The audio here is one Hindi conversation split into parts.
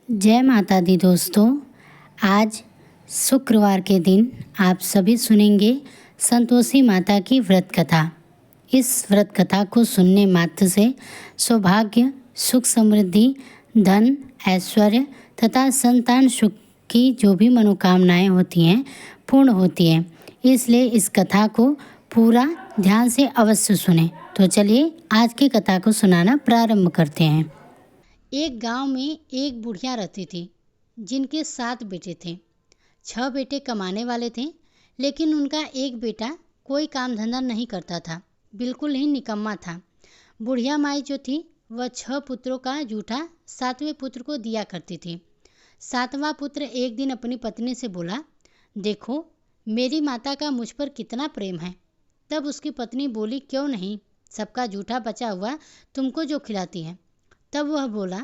जय माता दी दोस्तों। आज शुक्रवार के दिन आप सभी सुनेंगे संतोषी माता की व्रत कथा। इस व्रत कथा को सुनने मात्र से सौभाग्य, सुख, समृद्धि, धन, ऐश्वर्य तथा संतान सुख की जो भी मनोकामनाएं होती हैं पूर्ण होती हैं। इसलिए इस कथा को पूरा ध्यान से अवश्य सुनें। तो चलिए आज की कथा को सुनाना प्रारंभ करते हैं। एक गांव में एक बुढ़िया रहती थी जिनके 7 बेटे थे। 6 बेटे कमाने वाले थे, लेकिन उनका एक बेटा कोई काम धंधा नहीं करता था, बिल्कुल ही निकम्मा था। बुढ़िया माई जो थी वह 6 पुत्रों का जूठा 7वें पुत्र को दिया करती थी। 7वां पुत्र एक दिन अपनी पत्नी से बोला, देखो मेरी माता का मुझ पर कितना प्रेम है। तब उसकी पत्नी बोली, क्यों नहीं, सबका जूठा बचा हुआ तुमको जो खिलाती है। तब वह बोला,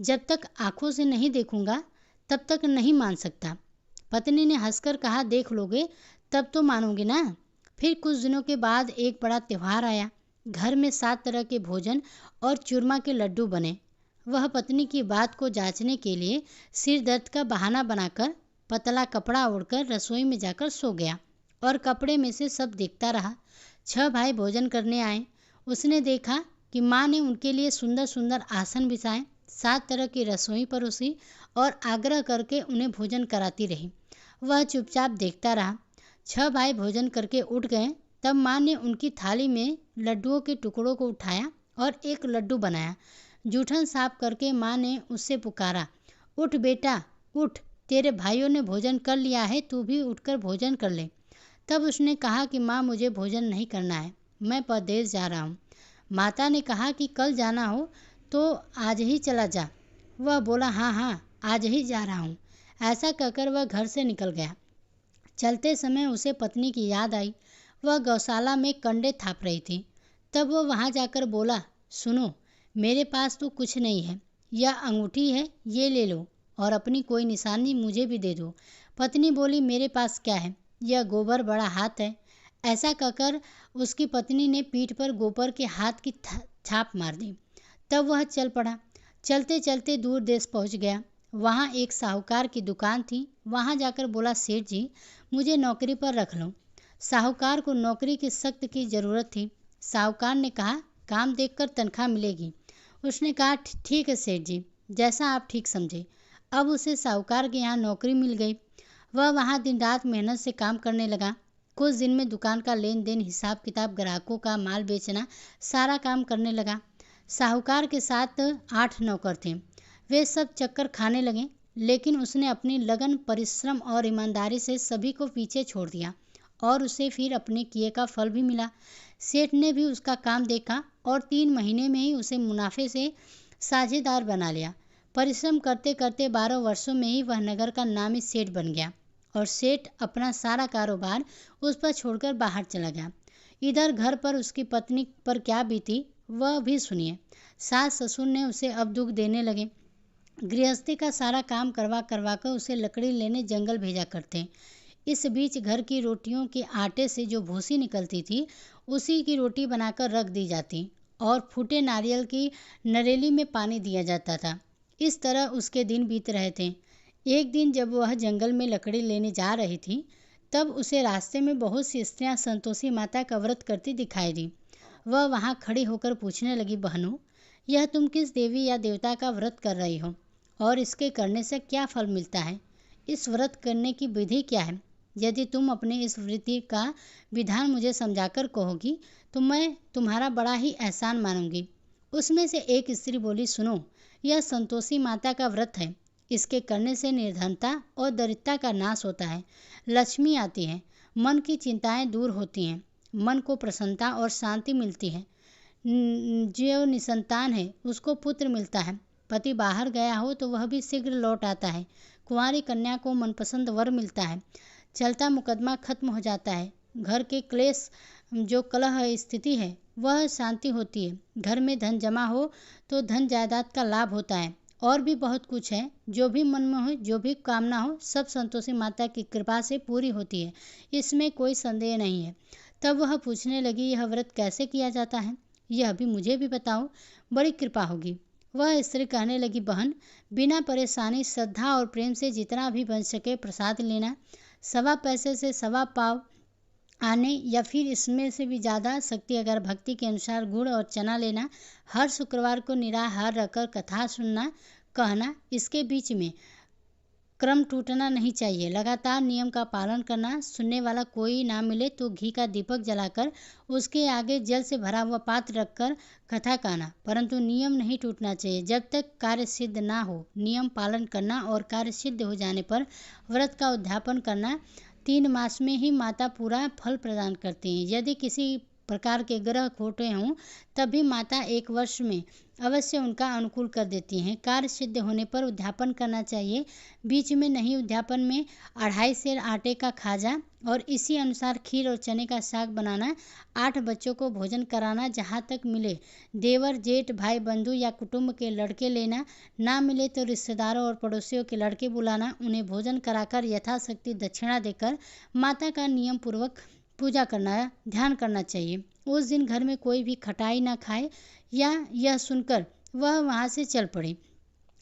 जब तक आंखों से नहीं देखूंगा तब तक नहीं मान सकता। पत्नी ने हंसकर कहा, देख लोगे तब तो मानोगे ना। फिर कुछ दिनों के बाद एक बड़ा त्यौहार आया। घर में 7 तरह के भोजन और चूरमा के लड्डू बने। वह पत्नी की बात को जांचने के लिए सिर दर्द का बहाना बनाकर पतला कपड़ा ओढ़कर रसोई में जाकर सो गया और कपड़े में से सब देखता रहा। 6 भाई भोजन करने आए। उसने देखा कि माँ ने उनके लिए सुंदर सुंदर आसन बिछाए, 7 तरह की रसोई परोसी और आग्रह करके उन्हें भोजन कराती रही। वह चुपचाप देखता रहा। 6 भाई भोजन करके उठ गए। तब माँ ने उनकी थाली में लड्डुओं के टुकड़ों को उठाया और एक लड्डू बनाया। जूठन साफ करके माँ ने उससे पुकारा, उठ बेटा उठ, तेरे भाइयों ने भोजन कर लिया है, तू भी उठकर भोजन कर ले। तब उसने कहा कि माँ मुझे भोजन नहीं करना है, मैं परदेश जा रहा हूँ। माता ने कहा कि कल जाना हो तो आज ही चला जा। वह बोला, हाँ हाँ आज ही जा रहा हूँ। ऐसा कहकर वह घर से निकल गया। चलते समय उसे पत्नी की याद आई। वह गौशाला में कंडे थाप रही थी। तब वह वहाँ जाकर बोला, सुनो मेरे पास तो कुछ नहीं है, यह अंगूठी है, ये ले लो और अपनी कोई निशानी मुझे भी दे दो। पत्नी बोली, मेरे पास क्या है, यह गोबर बड़ा हाथ है। ऐसा कहकर उसकी पत्नी ने पीठ पर गोबर के हाथ की छाप मार दी। तब वह चल पड़ा। चलते चलते दूर देश पहुंच गया। वहाँ एक साहूकार की दुकान थी। वहाँ जाकर बोला, सेठ जी मुझे नौकरी पर रख लो। साहूकार को नौकरी की सख्त की ज़रूरत थी। साहूकार ने कहा, काम देखकर तनख्वाह मिलेगी। उसने कहा, ठीक है सेठ जी, जैसा आप ठीक समझे। अब उसे साहूकार के यहाँ नौकरी मिल गई। वह वहाँ दिन रात मेहनत से काम करने लगा। कुछ दिन में दुकान का लेन देन, हिसाब किताब, ग्राहकों का माल बेचना, सारा काम करने लगा। साहूकार के साथ 8 नौकर थे। वे सब चक्कर खाने लगे, लेकिन उसने अपनी लगन, परिश्रम और ईमानदारी से सभी को पीछे छोड़ दिया और उसे फिर अपने किए का फल भी मिला। सेठ ने भी उसका काम देखा और 3 महीने में ही उसे मुनाफे से साझेदार बना लिया। परिश्रम करते करते 12 वर्षों में ही वह नगर का नामी सेठ बन गया और सेठ अपना सारा कारोबार उस पर छोड़कर बाहर चला गया। इधर घर पर उसकी पत्नी पर क्या बीती वह भी सुनिए। सास ससुर ने उसे अब दुख देने लगे। गृहस्थी का सारा काम करवा कर उसे लकड़ी लेने जंगल भेजा करते। इस बीच घर की रोटियों के आटे से जो भूसी निकलती थी उसी की रोटी बनाकर रख दी जाती और फूटे नारियल की नरेली में पानी दिया जाता था। इस तरह उसके दिन बीत रहे थे। एक दिन जब वह जंगल में लकड़ी लेने जा रही थी, तब उसे रास्ते में बहुत सी स्त्रियां संतोषी माता का व्रत करती दिखाई दी। वह वहां खड़ी होकर पूछने लगी, बहनों यह तुम किस देवी या देवता का व्रत कर रही हो और इसके करने से क्या फल मिलता है? इस व्रत करने की विधि क्या है? यदि तुम अपने इस व्रत का विधान मुझे समझाकर कहोगी तो मैं तुम्हारा बड़ा ही एहसान मानूंगी। उसमें से एक स्त्री बोली, सुनो यह संतोषी माता का व्रत है। इसके करने से निर्धनता और दरिद्रता का नाश होता है, लक्ष्मी आती है, मन की चिंताएं दूर होती हैं, मन को प्रसन्नता और शांति मिलती है। जो निसंतान है उसको पुत्र मिलता है। पति बाहर गया हो तो वह भी शीघ्र लौट आता है। कुंवारी कन्या को मनपसंद वर मिलता है। चलता मुकदमा खत्म हो जाता है। घर के क्लेश, जो कलह स्थिति है वह शांति होती है। घर में धन जमा हो तो धन जायदाद का लाभ होता है। और भी बहुत कुछ है, जो भी मन में हो, जो भी कामना हो, सब संतोषी माता की कृपा से पूरी होती है, इसमें कोई संदेह नहीं है। तब वह पूछने लगी, यह व्रत कैसे किया जाता है? यह भी मुझे भी बताओ, बड़ी कृपा होगी। वह स्त्री कहने लगी, बहन, बिना परेशानी, श्रद्धा और प्रेम से जितना भी बन सके प्रसाद लेना। सवा पैसे से सवा पाव आने या फिर इसमें से भी ज़्यादा शक्ति अगर भक्ति के अनुसार गुड़ और चना लेना। हर शुक्रवार को निराहार रखकर कथा सुनना, कहना। इसके बीच में क्रम टूटना नहीं चाहिए। लगातार नियम का पालन करना। सुनने वाला कोई ना मिले तो घी का दीपक जलाकर उसके आगे जल से भरा हुआ पात्र रखकर कथा कहना, परंतु नियम नहीं टूटना चाहिए। जब तक कार्य सिद्ध ना हो नियम पालन करना और कार्य सिद्ध हो जाने पर व्रत का उद्यापन करना। 3 मास में ही माता पूरा फल प्रदान करती हैं। यदि किसी प्रकार के ग्रह खोटे हों तब भी माता 1 वर्ष में अवश्य उनका अनुकूल कर देती हैं। कार्य सिद्ध होने पर उद्यापन करना चाहिए, बीच में नहीं। उद्यापन में 2.5 सेर आटे का खाजा और इसी अनुसार खीर और चने का साग बनाना। 8 बच्चों को भोजन कराना, जहाँ तक मिले देवर, जेठ, भाई, बंधु या कुटुंब के लड़के लेना। ना मिले तो रिश्तेदारों और पड़ोसियों के लड़के बुलाना। उन्हें भोजन कराकर यथाशक्ति दक्षिणा देकर माता का नियम पूर्वक पूजा करना, ध्यान करना चाहिए। उस दिन घर में कोई भी खटाई ना खाए। या यह सुनकर वह वहाँ से चल पड़ी।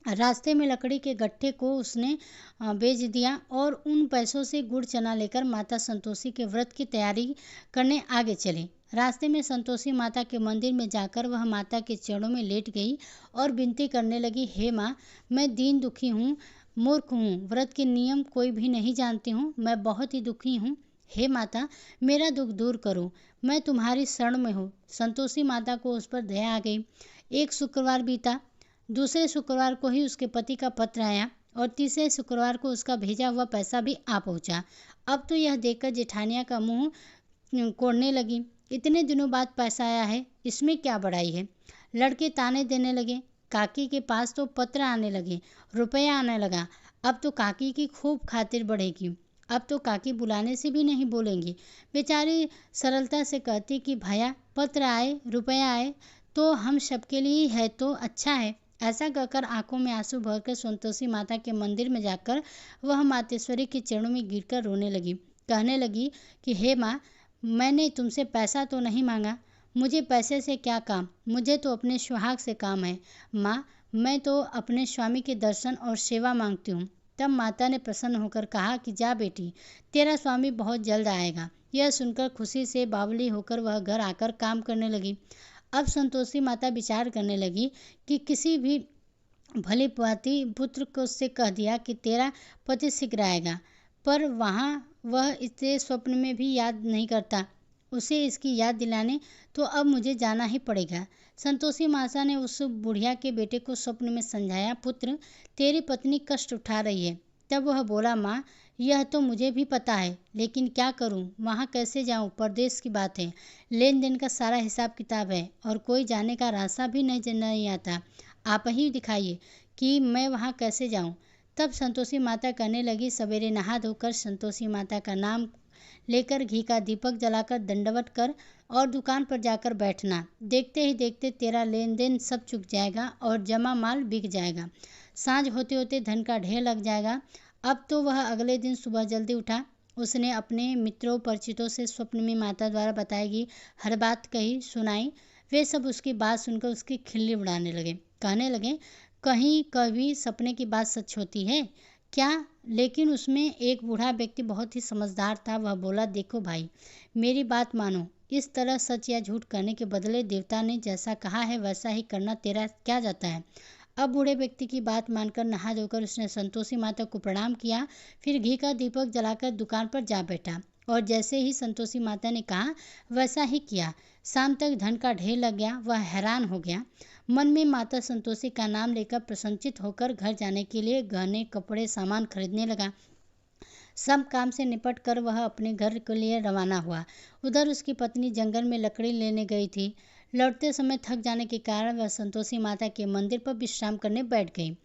रास्ते में लकड़ी के गट्ठे को उसने बेच दिया और उन पैसों से गुड़ चना लेकर माता संतोषी के व्रत की तैयारी करने आगे चली। रास्ते में संतोषी माता के मंदिर में जाकर वह माता के चरणों में लेट गई और विनती करने लगी, हे माँ, मैं दीन दुखी हूँ, मूर्ख हूँ, व्रत के नियम कोई भी नहीं जानती हूँ, मैं बहुत ही दुखी हूँ। हे माता, मेरा दुख दूर करो, मैं तुम्हारी शरण में हूँ। संतोषी माता को उस पर दया आ गई। एक शुक्रवार बीता, दूसरे शुक्रवार को ही उसके पति का पत्र आया और तीसरे शुक्रवार को उसका भेजा हुआ पैसा भी आ पहुँचा। अब तो यह देखकर जेठानिया का मुंह कोड़ने लगी, इतने दिनों बाद पैसा आया है, इसमें क्या बड़ाई है। लड़के ताने देने लगे। काकी के पास तो पत्र आने लगे, रुपया आने लगा। अब तो काकी की खूब खातिर बढ़ेगी। अब तो काकी बुलाने से भी नहीं बोलेंगी। बेचारी सरलता से कहती कि भैया, पत्र आए, रुपया आए तो हम सबके लिए है तो अच्छा है। ऐसा कहकर आंखों में आंसू भरकर संतोषी माता के मंदिर में जाकर वह मातेश्वरी के चरणों में गिरकर रोने लगी। कहने लगी कि हे माँ, मैंने तुमसे पैसा तो नहीं मांगा, मुझे पैसे से क्या काम, मुझे तो अपने सुहाग से काम है। माँ, मैं तो अपने स्वामी के दर्शन और सेवा मांगती हूँ। तब माता ने प्रसन्न होकर कहा कि जा बेटी, तेरा स्वामी बहुत जल्द आएगा। यह सुनकर खुशी से बावली होकर वह घर आकर काम करने लगी। अब संतोषी माता विचार करने लगी कि किसी भी भली भांति पुत्र को उससे कह दिया कि तेरा पति शीघ्र आएगा, पर वहाँ वह इसे स्वप्न में भी याद नहीं करता। उसे इसकी याद दिलाने तो अब मुझे जाना ही पड़ेगा। संतोषी माता ने उस बुढ़िया के बेटे को स्वप्न में समझाया, पुत्र, तेरी पत्नी कष्ट उठा रही है। तब वह बोला, माँ, यह तो मुझे भी पता है, लेकिन क्या करूँ, वहाँ कैसे जाऊँ, परदेश की बात है, लेन देन का सारा हिसाब किताब है और कोई जाने का रास्ता भी नहीं आता। आप ही दिखाइए कि मैं वहाँ कैसे जाऊँ। तब संतोषी माता कहने लगी, सवेरे नहा धोकर संतोषी माता का नाम लेकर घी का दीपक जलाकर दंडवत कर और दुकान पर जाकर बैठना। देखते ही देखते तेरा लेन देन सब चुक जाएगा और जमा माल बिक जाएगा। सांझ होते होते धन का ढेर लग जाएगा। अब तो वह अगले दिन सुबह जल्दी उठा। उसने अपने मित्रों परिचितों से स्वप्न में माता द्वारा बताएगी हर बात कही सुनाई। वे सब उसकी बात सुनकर उसकी खिल्ली उड़ाने लगे। कहने लगे, कहीं कभी सपने की बात सच होती है क्या? लेकिन उसमें एक बूढ़ा व्यक्ति बहुत ही समझदार था। वह बोला, देखो भाई, मेरी बात मानो, इस तरह सच या झूठ करने के बदले देवता ने जैसा कहा है वैसा ही करना, तेरा क्या जाता है। अब बूढ़े व्यक्ति की बात मानकर नहा धोकर उसने संतोषी माता को प्रणाम किया, फिर घी का दीपक जलाकर दुकान पर जा बैठा और जैसे ही संतोषी माता ने कहा वैसा ही किया। शाम तक धन का ढेर लग गया। वह हैरान हो गया। मन में माता संतोषी का नाम लेकर प्रसन्नचित होकर घर जाने के लिए गहने, कपड़े, सामान खरीदने लगा। सब काम से निपट कर वह अपने घर के लिए रवाना हुआ। उधर उसकी पत्नी जंगल में लकड़ी लेने गई थी। लौटते समय थक जाने के कारण वह संतोषी माता के मंदिर पर विश्राम करने बैठ गई।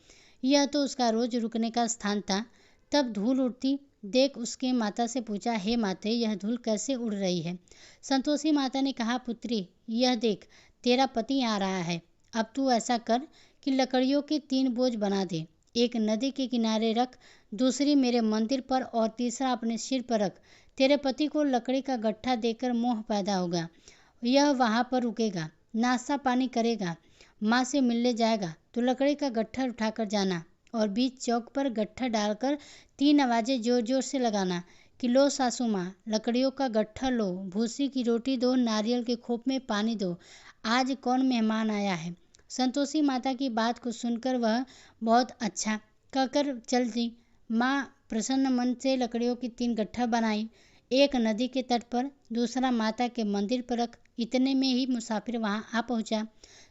यह तो उसका रोज रुकने का स्थान था। तब धूल उड़ती देख उसके माता से पूछा, हे माते, यह धूल कैसे उड़ रही है। संतोषी माता ने कहा, पुत्री, यह देख, तेरा पति आ रहा है। अब तू ऐसा कर कि लकड़ियों के 3 बोझ बना दे, एक नदी के किनारे रख, दूसरी मेरे मंदिर पर और तीसरा अपने सिर पर रख। तेरे पति को लकड़ी का गट्ठा देकर मोह पैदा होगा। यह वहाँ पर रुकेगा, नाश्ता पानी करेगा, माँ से मिलने जाएगा तो लकड़ी का गट्ठर उठाकर जाना और बीच चौक पर गट्ठर डालकर 3 आवाज़ें जोर जोर से लगाना कि लो सासू माँ, लकड़ियों का गट्ठर लो, भूसी की रोटी दो, नारियल के खोप में पानी दो, आज कौन मेहमान आया है। संतोषी माता की बात को सुनकर वह बहुत अच्छा कहकर चल दी। माँ प्रसन्न मन से लकड़ियों की 3 गट्ठर बनाई, एक नदी के तट पर, दूसरा माता के मंदिर पर रख। इतने में ही मुसाफिर वहां आ पहुंचा।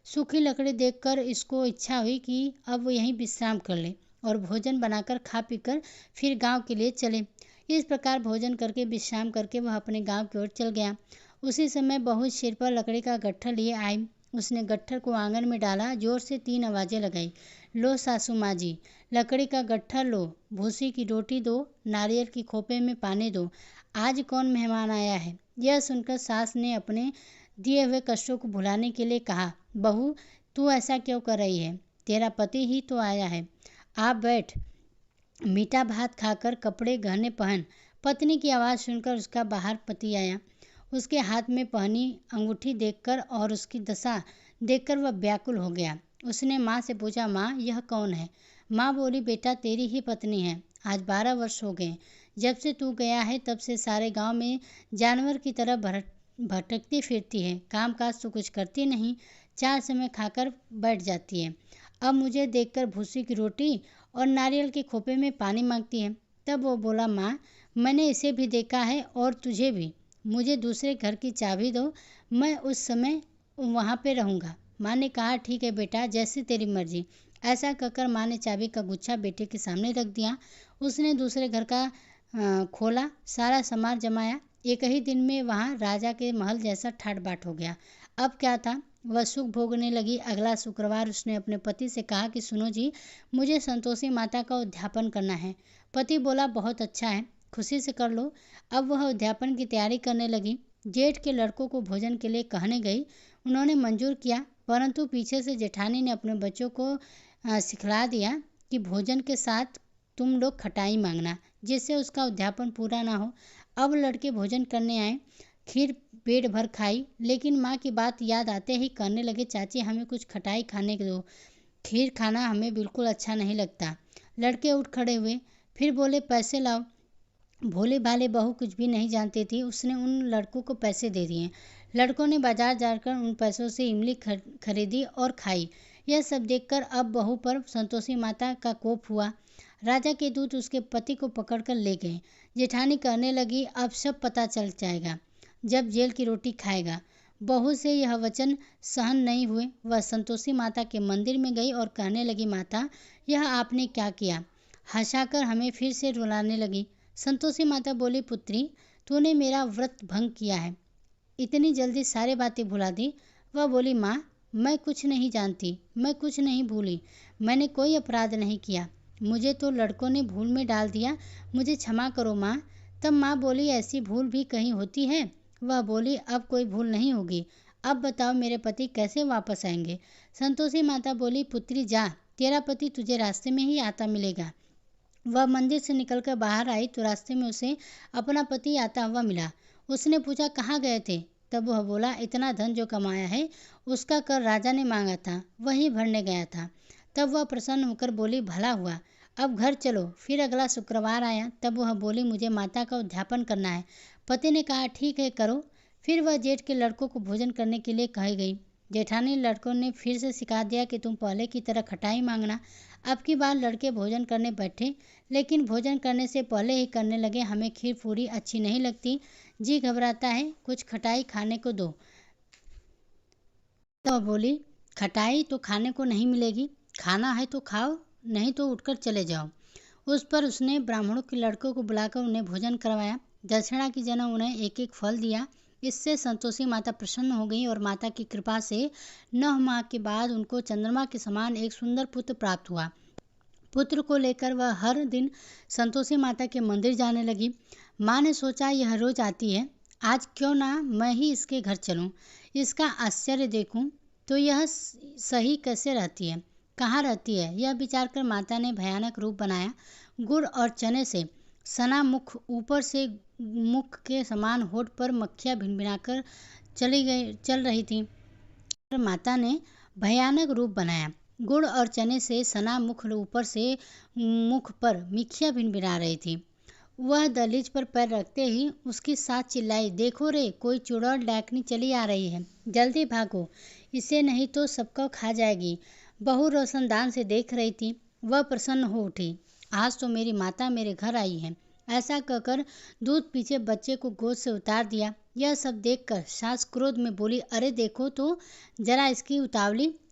सूखी लकड़ी देखकर इसको इच्छा हुई कि अब वो यहीं विश्राम कर ले और भोजन बनाकर खा पीकर फिर गांव के लिए चले। इस प्रकार भोजन करके विश्राम करके वह अपने गांव की ओर चल गया। उसी समय बहू सिर पर लकड़ी का गट्ठर लिए आई। उसने गट्ठर को आंगन में डाला, जोर से 3 आवाज़ें लगाई, लो सासू माँ जी, लकड़ी का गट्ठर लो, भूसी की रोटी दो, नारियल की खोपे में पानी दो, आज कौन मेहमान आया है। यह सुनकर सास ने अपने दिए हुए कष्टों को भुलाने के लिए कहा, बहू तू ऐसा क्यों कर रही है, तेरा पति ही तो आया है, आप बैठ, मीठा भात खाकर कपड़े गहने पहन। पत्नी की आवाज़ सुनकर उसका बाहर पति आया। उसके हाथ में पहनी अंगूठी देखकर और उसकी दशा देखकर वह व्याकुल हो गया। उसने माँ से पूछा, माँ यह कौन है। माँ बोली, बेटा तेरी ही पत्नी है, आज 12 वर्ष हो गए, जब से तू गया है तब से सारे गांव में जानवर की तरह भटकती फिरती है, काम काज तो कुछ करती नहीं, 4 समय खाकर बैठ जाती है, अब मुझे देखकर भूसी की रोटी और नारियल के खोपे में पानी मांगती है। तब वो बोला, माँ मैंने इसे भी देखा है और तुझे भी, मुझे दूसरे घर की चाबी दो, मैं उस समय वहाँ पे रहूँगा। माँ ने कहा, ठीक है बेटा, जैसी तेरी मर्जी। ऐसा कहकर माँ ने चाबी का गुच्छा बेटे के सामने रख दिया। उसने दूसरे घर का खोला, सारा सामान जमाया। एक ही दिन में वहाँ राजा के महल जैसा ठाट बाट हो गया। अब क्या था, वह सुख भोगने लगी। अगला शुक्रवार उसने अपने पति से कहा कि सुनो जी, मुझे संतोषी माता का उद्यापन करना है। पति बोला, बहुत अच्छा है, खुशी से कर लो। अब वह उद्यापन की तैयारी करने लगी। जेठ के लड़कों को भोजन के लिए कहने गई। उन्होंने मंजूर किया, परंतु पीछे से जेठानी ने अपने बच्चों को सिखला दिया कि भोजन के साथ तुम लोग खटाई मांगना, जिससे उसका उद्यापन पूरा ना हो। अब लड़के भोजन करने आए, खीर पेट भर खाई, लेकिन माँ की बात याद आते ही कहने लगे, चाची हमें कुछ खटाई खाने दो, खीर खाना हमें बिल्कुल अच्छा नहीं लगता। लड़के उठ खड़े हुए, फिर बोले, पैसे लाओ। भोले भाले बहू कुछ भी नहीं जानती थी, उसने उन लड़कों को पैसे दे दिए। लड़कों ने बाजार जाकर उन पैसों से इमली खरीदी और खाई। यह सब देखकर अब बहू पर संतोषी माता का कोप हुआ। राजा के दूत उसके पति को पकड़कर ले गए। जेठानी कहने लगी, अब सब पता चल जाएगा जब जेल की रोटी खाएगा। बहू से यह वचन सहन नहीं हुए। वह संतोषी माता के मंदिर में गई और कहने लगी, माता यह आपने क्या किया। हंसाकर हमें फिर से रुलाने लगी। संतोषी माता बोली, पुत्री तूने मेरा व्रत भंग किया है, इतनी जल्दी सारी बातें भुला दी। वह बोली, माँ मैं कुछ नहीं जानती, मैं कुछ नहीं भूली, मैंने कोई अपराध नहीं किया, मुझे तो लड़कों ने भूल में डाल दिया, मुझे क्षमा करो माँ। तब माँ बोली, ऐसी भूल भी कहीं होती है। वह बोली, अब कोई भूल नहीं होगी, अब बताओ मेरे पति कैसे वापस आएंगे। संतोषी माता बोली, पुत्री जा, तेरा पति तुझे रास्ते में ही आता मिलेगा। वह मंदिर से निकलकर बाहर आई तो रास्ते में उसे अपना पति आता हुआ मिला। उसने पूछा, कहाँ गए थे। तब वह बोला, इतना धन जो कमाया है उसका कर राजा ने मांगा था, वही भरने गया था। तब वह प्रसन्न होकर बोली, भला हुआ, अब घर चलो। फिर अगला शुक्रवार आया। तब वह बोली, मुझे माता का उद्यापन करना है। पति ने कहा, ठीक है करो। फिर वह जेठ के लड़कों को भोजन करने के लिए कही गई। जेठानी लड़कों ने फिर से सिखा दिया कि तुम पहले की तरह खटाई मांगना। अब की बार लड़के भोजन करने बैठे, लेकिन भोजन करने से पहले ही करने लगे, हमें खीर पूरी अच्छी नहीं लगती, जी घबराता है, कुछ खटाई खाने को दो। तो बोली, खटाई तो खाने को नहीं मिलेगी, खाना है तो खाओ, नहीं तो उठकर चले जाओ। उस पर उसने ब्राह्मणों के लड़कों को बुलाकर उन्हें भोजन करवाया। दक्षिणा की जगह उन्हें एक एक फल दिया। इससे संतोषी माता प्रसन्न हो गई और माता की कृपा से 9 माह के बाद उनको चंद्रमा के समान एक सुंदर पुत्र प्राप्त हुआ। पुत्र को लेकर वह हर दिन संतोषी माता के मंदिर जाने लगी। माँ ने सोचा, यह रोज आती है, आज क्यों ना मैं ही इसके घर चलूं, इसका आश्चर्य देखूं तो यह सही कैसे रहती है, कहाँ रहती है। यह विचार कर माता ने भयानक रूप बनाया। गुड़ और चने से सना मुख, ऊपर से मुख के समान होठ पर मक्खियाँ भिनभिनाकर चल रही थी। माता ने भयानक रूप बनाया। गुड़ और चने से सना मुख पर मिखिया भिनभिना रही थी। वह दहलीज पर पैर रखते ही उसकी सास चिल्लाई, देखो रे, कोई चुड़ैल डाकनी चली आ रही है, जल्दी भागो, इसे नहीं तो सबको खा जाएगी। बहू रोशनदान से देख रही थी। वह प्रसन्न हो उठी, आज तो मेरी माता मेरे घर आई है। ऐसा कहकर दूध पीछे बच्चे को गोद से उतार दिया। यह सब देखकर सास क्रोध में बोली, अरे देखो तो जरा इसकी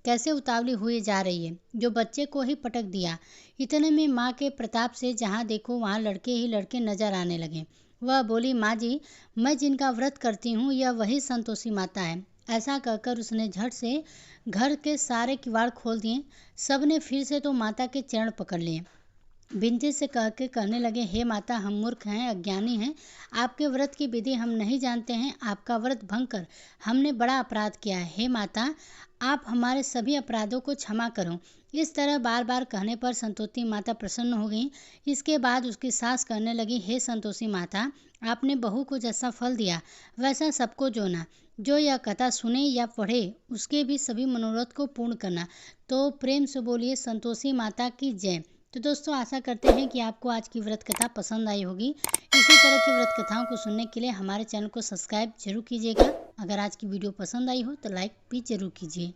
कैसे उतावली हुई जा रही है, जो बच्चे को ही पटक दिया। इतने में माँ के प्रताप से जहाँ देखो वहाँ लड़के ही लड़के नजर आने लगे। वह बोली, माँ जी, मैं जिनका व्रत करती हूँ यह वही संतोषी माता है। ऐसा कहकर उसने झट से घर के सारे किवाड़ खोल दिए। सबने फिर से तो माता के चरण पकड़ लिए। विनती से कहने लगे, हे माता, हम मूर्ख हैं, अज्ञानी हैं, आपके व्रत की विधि हम नहीं जानते हैं। आपका व्रत भंग कर हमने बड़ा अपराध किया है। हे माता, आप हमारे सभी अपराधों को क्षमा करो। इस तरह बार बार कहने पर संतोषी माता प्रसन्न हो गई। इसके बाद उसकी सास कहने लगी, हे संतोषी माता, आपने बहू को जैसा फल दिया वैसा सबको जोना। जो यह कथा सुने या पढ़े उसके भी सभी मनोरथ को पूर्ण करना। तो प्रेम से बोलिए संतोषी माता की जय। तो दोस्तों, आशा करते हैं कि आपको आज की व्रत कथा पसंद आई होगी। इसी तरह की व्रत कथाओं को सुनने के लिए हमारे चैनल को सब्सक्राइब जरूर कीजिएगा। अगर आज की वीडियो पसंद आई हो तो लाइक भी जरूर कीजिए।